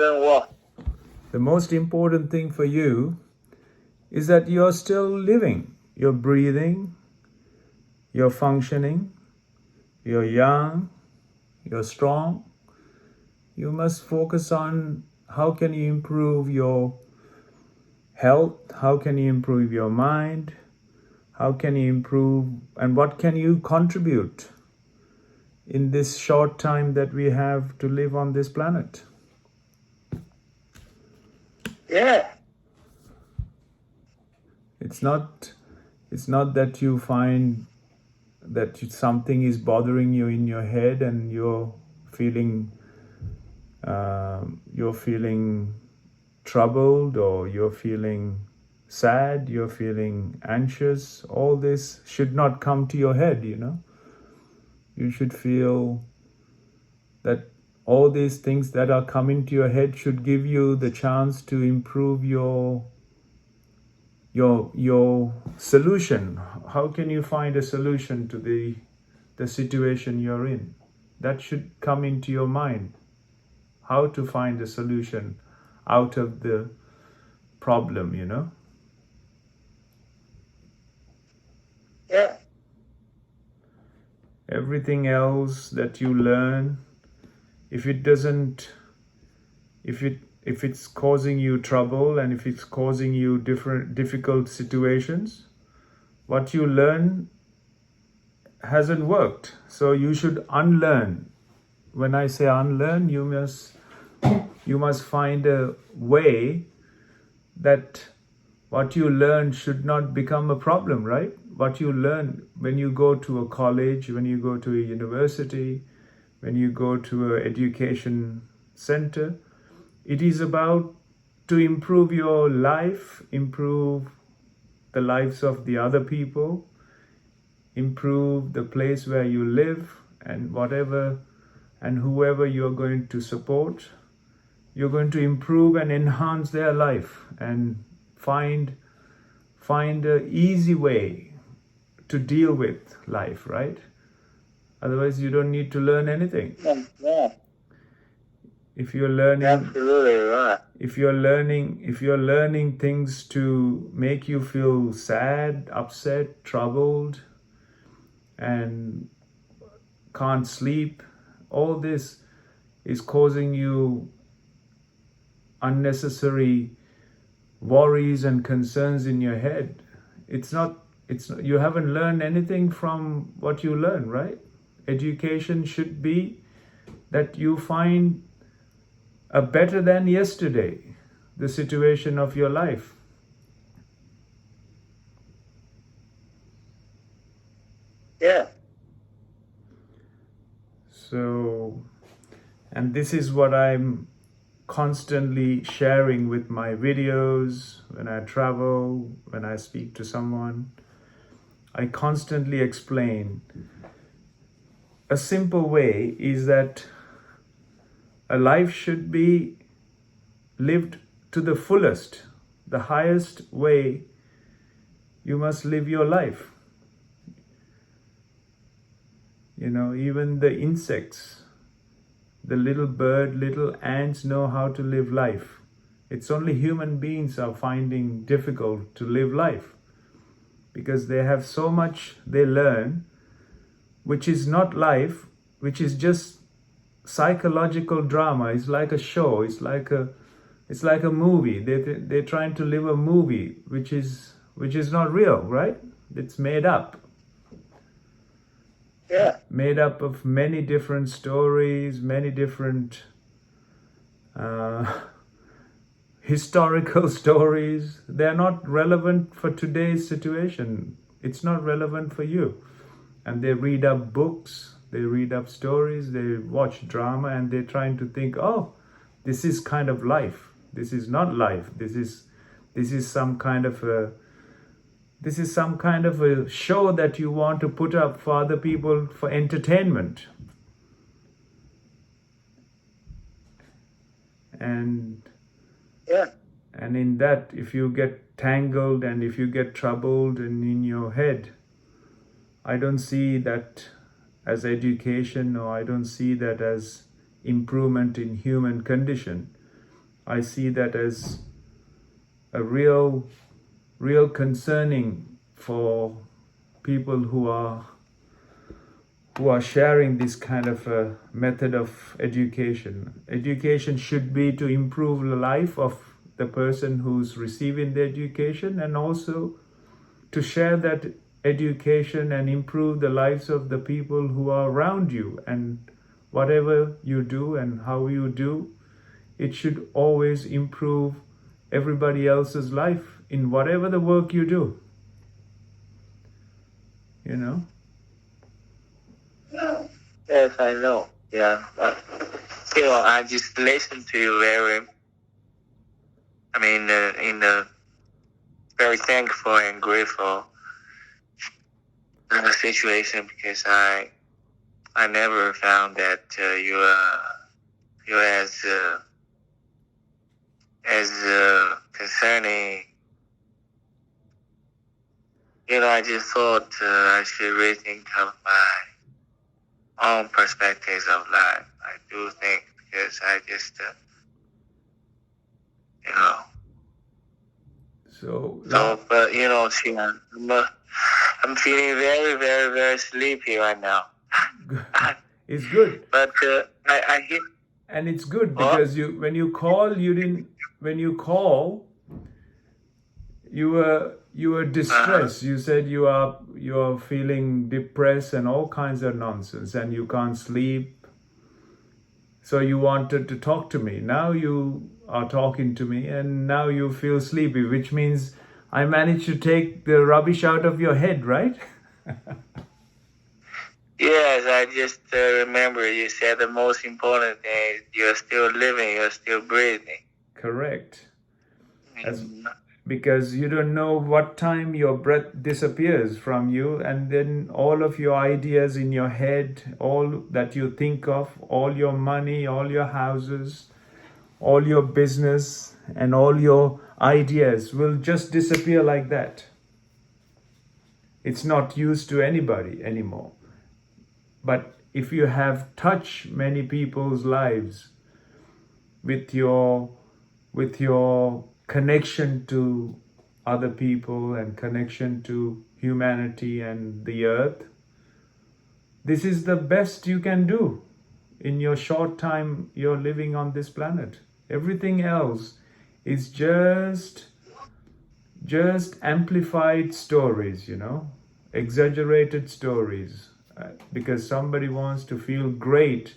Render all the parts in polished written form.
The most important thing for you is that you're still living, you're breathing, you're functioning, you're young, you're strong. You must focus on how can you improve your health, how can you improve your mind, how can you improve, and what can you contribute in this short time that we have to live on this planet. Yeah. It's not that you find that something is bothering you in your head and you're feeling troubled, or you're feeling sad, you're feeling anxious. All this should not come to your head, You should feel that all these things that are coming to your head should give you the chance to improve your solution. How can you find a solution to the situation you're in? That should come into your mind. How to find a solution out of the problem, Yeah. Everything else that you learn, if it's causing you trouble, and if it's causing you difficult situations, what you learn hasn't worked. So you should unlearn. When I say unlearn, you must find a way that what you learn should not become a problem, right? What you learn when you go to a college, when you go to a university, when you go to an education center, it is about to improve your life, improve the lives of the other people, improve the place where you live, and whatever and whoever you're going to support. You're going to improve and enhance their life and find an easy way to deal with life, right? Otherwise, you don't need to learn anything. Yeah. If you're learning, Absolutely right. if you're learning things to make you feel sad, upset, troubled, and can't sleep, all this is causing you unnecessary worries and concerns in your head. You haven't learned anything from what you learn, right? Education should be that you find a better than yesterday, the situation of your life. Yeah. So, and this is what I'm constantly sharing with my videos, when I travel, when I speak to someone. I constantly explain a simple way is that a life should be lived to the fullest, the highest way you must live your life. Even the insects, the little bird, little ants know how to live life. It's only human beings are finding difficult to live life because they have so much they learn, which is not life, which is just psychological drama. It's like a show. It's like a movie. They're trying to live a movie, which is not real, right? It's made up. Yeah. Made up of many different stories, many different historical stories. They're not relevant for today's situation. It's not relevant for you. And they read up books, they read up stories, they watch drama, and they're trying to think, oh, this is kind of life. This is not life. This is some kind of a show that you want to put up for other people for entertainment. And Yeah. and in that, if you get tangled and if you get troubled and in your head, I don't see that as education, or I don't see that as improvement in human condition. I see that as a real concerning for people who are sharing this kind of a method of education. Education should be to improve the life of the person who's receiving the education, and also to share that education and improve the lives of the people who are around you. And whatever you do and how you do, it should always improve everybody else's life in whatever the work you do. You know? Yes, I know. Yeah. I just listened to you very thankful and grateful in the situation, because I never found that you're as concerning. I just thought I should really think of my own perspectives of life. I do think, because I just, So but see, I'm feeling very, very, very sleepy right now. it's good. But I hear. And it's good because when you call you were distressed. You said you are feeling depressed and all kinds of nonsense, and you can't sleep. So you wanted to talk to me. Now you are talking to me, and now you feel sleepy, which means I managed to take the rubbish out of your head, right? Yes, I just remember you said the most important thing is you're still living, you're still breathing. Correct. Because you don't know what time your breath disappears from you, and then all of your ideas in your head, all that you think of, all your money, all your houses, all your business, and all your ideas will just disappear like that. It's not used to anybody anymore. But if you have touched many people's lives with your connection to other people and connection to humanity and the earth, this is the best you can do in your short time you're living on this planet. Everything else is just amplified stories, exaggerated stories, because somebody wants to feel great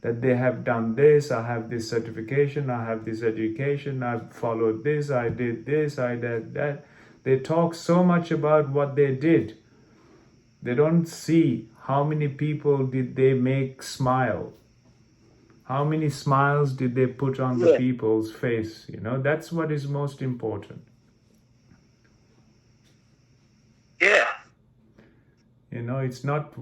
that they have done this. I have this certification, I have this education, I've followed this, I did this, I did that. They talk so much about what they did. They don't see how many people did they make smile. How many smiles did they put on the people's face? That's what is most important. Yeah. It's not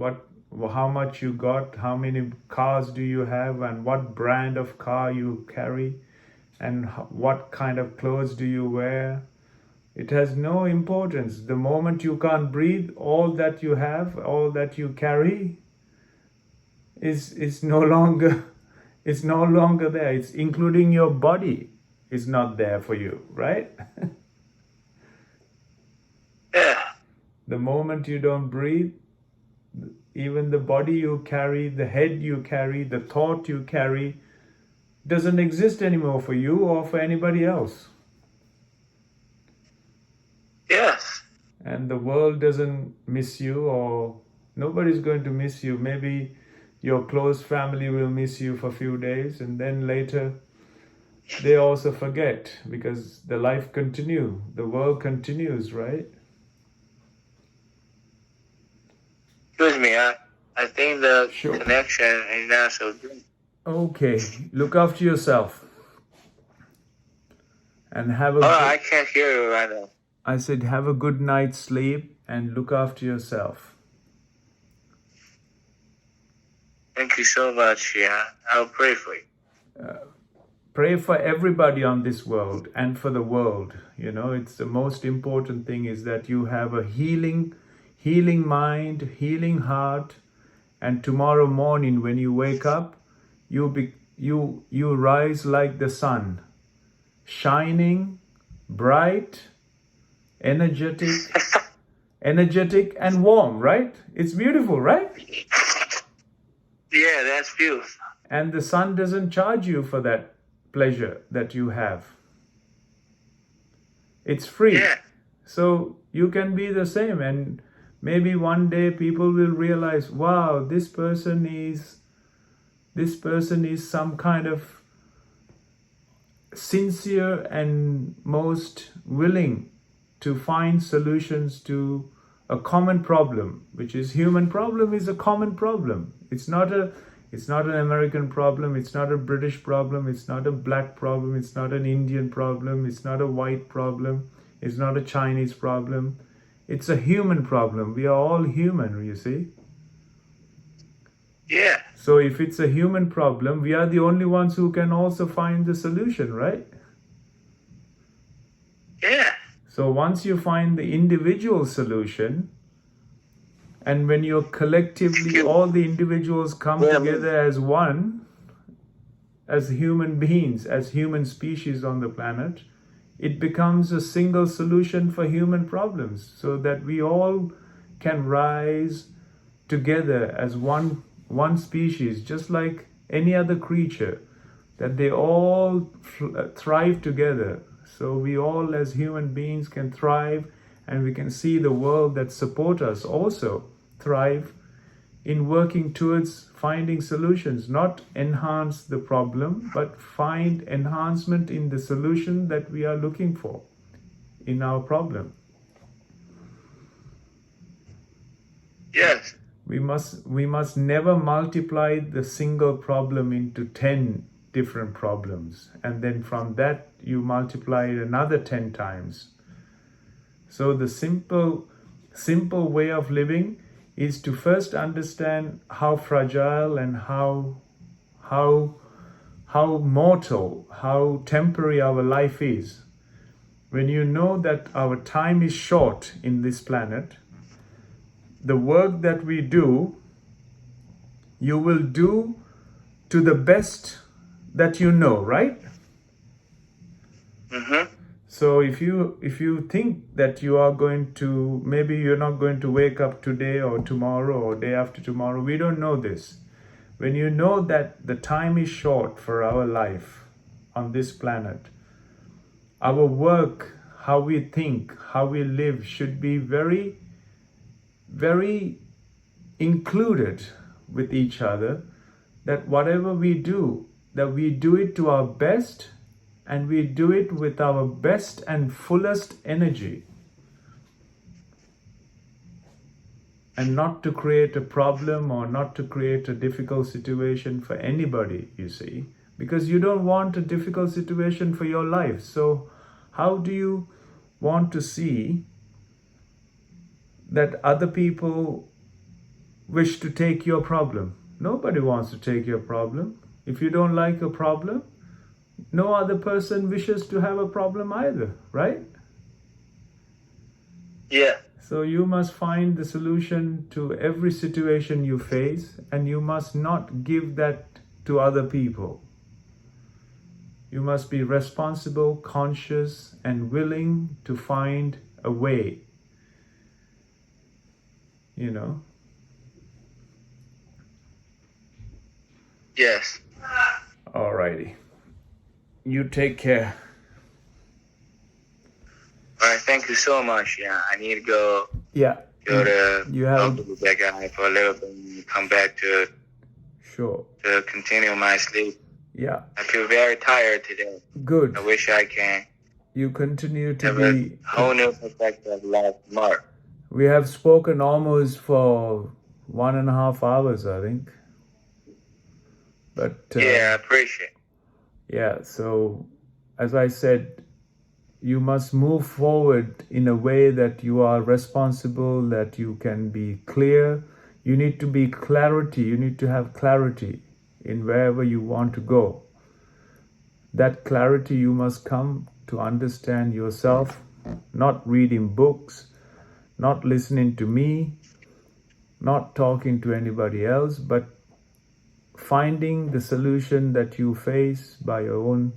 how much you got, how many cars do you have, and what brand of car you carry, and what kind of clothes do you wear. It has no importance. The moment you can't breathe, all that you have, all that you carry is no longer there. It's including your body is not there for you, right? Yeah. The moment you don't breathe, even the body you carry, the head you carry, the thought you carry doesn't exist anymore for you or for anybody else. Yes. And the world doesn't miss you, or nobody's going to miss you. Maybe your close family will miss you for a few days, and then later they also forget, because the life continues, the world continues, right? Excuse me, I think the connection is not so good. Okay, look after yourself. And have a I can't hear you right now. I said have a good night's sleep and look after yourself. Thank you so much. Yeah, I'll pray for you. Pray for everybody on this world and for the world. It's the most important thing is that you have a healing mind, healing heart, and tomorrow morning when you wake up, you rise like the sun. shining, bright, energetic, and warm, right? It's beautiful, right? Yeah, that's beautiful. And the sun doesn't charge you for that pleasure that you have. It's free. Yeah. So you can be the same, and maybe one day people will realize, wow, this person is some kind of sincere and most willing to find solutions to a common problem, which is human problem is a common problem. It's not an American problem, it's not a British problem, it's not a black problem, it's not an Indian problem, it's not a white problem, it's not a Chinese problem. It's a human problem. We are all human, you see. Yeah. So if it's a human problem, we are the only ones who can also find the solution, right? Yeah. So once you find the individual solution, and when you're collectively, all the individuals come together as one, as human beings, as human species on the planet, it becomes a single solution for human problems, so that we all can rise together as one species, just like any other creature, that they all thrive together. So we all as human beings can thrive, and we can see the world that support us also thrive in working towards finding solutions, not enhance the problem, but find enhancement in the solution that we are looking for in our problem. Yes. We must never multiply the single problem into 10 different problems, and then from that you multiply it another 10 times. So the simple way of living is to first understand how fragile and how mortal, how temporary our life is. When you know that our time is short in this planet, the work that we do, you will do to the best that you know, right? Mm-hmm. So if you think that you are going to, maybe you're not going to wake up today or tomorrow or day after tomorrow, we don't know this. When you know that the time is short for our life on this planet, our work, how we think, how we live should be very, very included with each other, that whatever we do, that we do it to our best, and we do it with our best and fullest energy, and not to create a problem or not to create a difficult situation for anybody, you see, because you don't want a difficult situation for your life. So how do you want to see that other people wish to take your problem? Nobody wants to take your problem. If you don't like a problem, no other person wishes to have a problem either, right? Yeah. So you must find the solution to every situation you face, and you must not give that to other people. You must be responsible, conscious, and willing to find a way, you know. Yes. Alrighty. You take care. All right. Thank you so much. Yeah, I need to go. Yeah. Go to You have talk to that guy for a little bit and come back to sure. to continue my sleep. Yeah. I feel very tired today. Good. I wish I can You continue to have be. a whole new perspective last March. We have spoken almost for 1.5 hours, I think. But Yeah, I appreciate it. yeah, so as I said, you must move forward in a way that you are responsible, that you can be clear. You need to be clarity. You need to have clarity in wherever you want to go. That clarity you must come to understand yourself, not reading books, not listening to me, not talking to anybody else, but finding the solution that you face by your own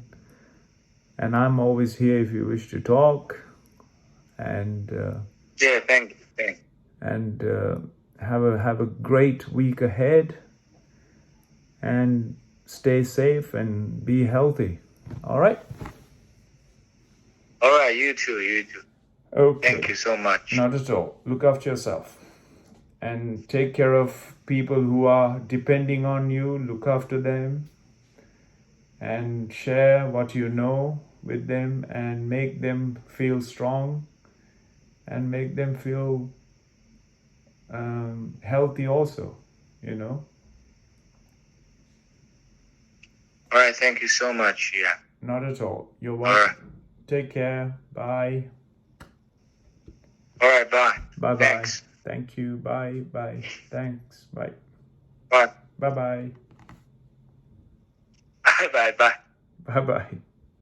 And I'm always here if you wish to talk. And Yeah, thank you. Thank you. and have a great week ahead. And stay safe and be healthy. All right. All right, you too. You too. Okay. Thank you so much. Not at all. Look after yourself. And take care of people who are depending on you. Look after them. And share what you know with them and make them feel strong and make them feel healthy also, you know. All right, thank you so much. Yeah. Not at all. You're All welcome. right. Take care. Bye. All right, bye. Bye bye. Thanks. Thank you. Bye bye. Thanks. Bye. Bye. Bye bye. Bye, bye, bye. Bye bye.